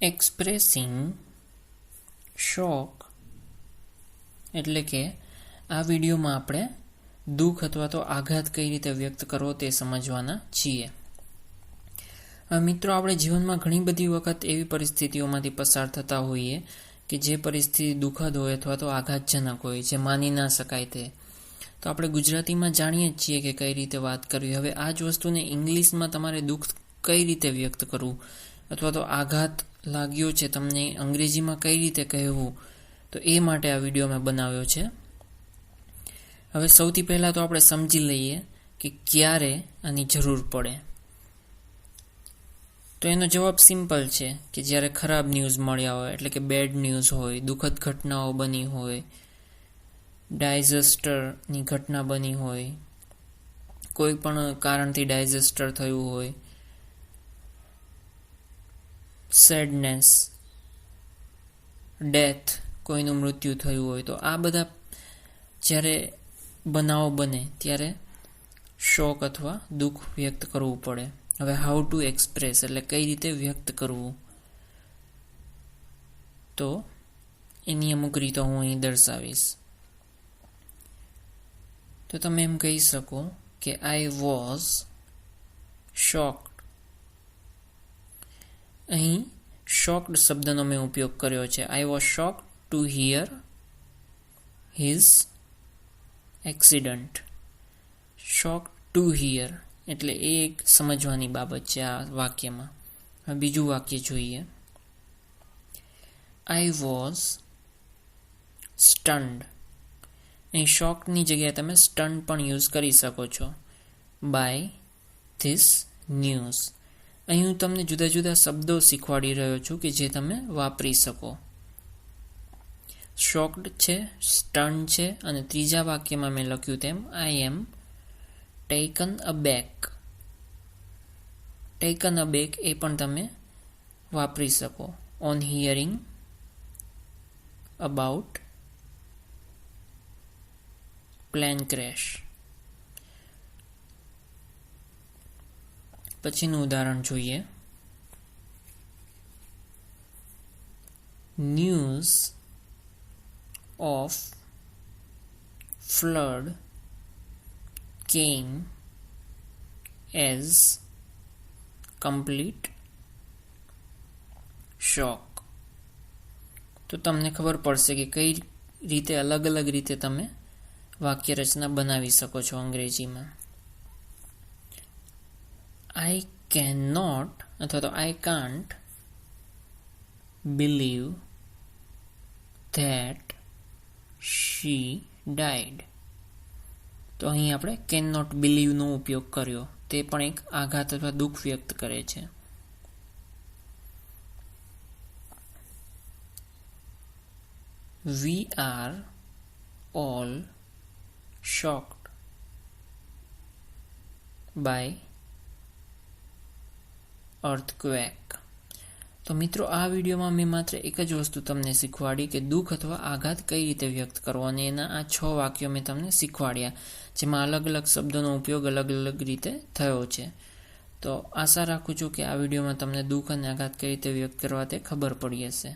Expressing શોક એટલે કે આ વિડીયોમાં આપણે દુઃખ અથવા તો આઘાત કઈ રીતે વ્યક્ત કરવો તે સમજવાના છીએ. મિત્રો, આપણે જીવનમાં ઘણી બધી વખત એવી પરિસ્થિતિઓમાંથી પસાર થતા હોઈએ કે જે પરિસ્થિતિ દુઃખદ હોય અથવા તો આઘાતજનક હોય, જે માની ના શકાય તે. તો આપણે ગુજરાતીમાં જાણીએ જ છીએ કે કઈ રીતે વાત કરવી. હવે આ જ વસ્તુને ઇંગ્લિશમાં તમારે દુઃખ કઈ રીતે વ્યક્ત કરવું અથવા તો આઘાત લાગ્યો છે તમને અંગ્રેજીમાં કઈ રીતે કહેવું, તો એ માટે આ વિડીયો મેં બનાવ્યો છે. હવે સૌથી પહેલાં તો આપણે સમજી લઈએ કે ક્યારે આની જરૂર પડે. તો એનો જવાબ સિમ્પલ છે કે જ્યારે ખરાબ ન્યૂઝ મળ્યા હોય, એટલે કે બેડ ન્યૂઝ હોય, દુઃખદ ઘટનાઓ બની હોય, ડાયઝેસ્ટરની ઘટના બની હોય, કોઈ પણ કારણથી ડાયઝેસ્ટર થયું હોય, સેડનેસ, ડેથ, કોઈનું મૃત્યુ થયું હોય, તો આ બધા જ્યારે બનાવો બને ત્યારે શોક અથવા દુઃખ વ્યક્ત કરવું પડે. હવે હાઉ ટુ એક્સપ્રેસ એટલે કઈ રીતે વ્યક્ત કરવું, તો એની અમુક રીતો હું અહીં દર્શાવીશ. તો તમે એમ કહી શકો કે આઈ વોઝ શોક્ડ. અહીં શોક્ડ શબ્દનો મેં ઉપયોગ કર્યો છે. I was shocked to hear his accident. Shocked to hear એટલે એ એક સમજવાની બાબત છે આ વાક્યમાં. હવે બીજું વાક્ય જોઈએ. I was stunned. અહીં શોકની જગ્યાએ તમે સ્ટન્ડ પણ યુઝ કરી શકો છો. By this news. અહીં હું તમને જુદા જુદા શબ્દો શીખવાડી રહ્યો છું કે જે તમે વાપરી શકો. શોક્ડ છે, સ્ટન્ડ છે, અને ત્રીજા વાક્યમાં મેં લખ્યું તેમ આઈ એમ ટેકન અબેક. ટેકન અબેક એ પણ તમે વાપરી શકો. On hearing about plane crash. પછીનું ઉદાહરણ જોઈએ. News of flood came as complete shock. તો તમને ખબર પડશે કે કઈ રીતે અલગ અલગ રીતે તમે વાક્ય રચના બનાવી શકો છો અંગ્રેજીમાં. આઈ કેન નોટ અથવા તો I can't believe that she died. તો અહીં આપણે કેન નોટ બિલીવનો ઉપયોગ કર્યો. તે પણ એક આઘાત અથવા દુઃખ વ્યક્ત કરે છે. We are all shocked by earthquake. તો મિત્રો, આ વિડીયોમાં મેં માત્ર એક જ વસ્તુ તમને શીખવાડી કે દુઃખ અથવા આઘાત કઈ રીતે વ્યક્ત કરવો, અને એના આ 6 વાક્યો મેં તમને શીખવાડ્યા, જેમાં અલગ અલગ શબ્દોનો ઉપયોગ અલગ અલગ રીતે થયો છે. તો આશા રાખું છું કે આ વિડીયોમાં તમને દુઃખ અને આઘાત કઈ રીતે વ્યક્ત કરવા તે ખબર પડી હશે.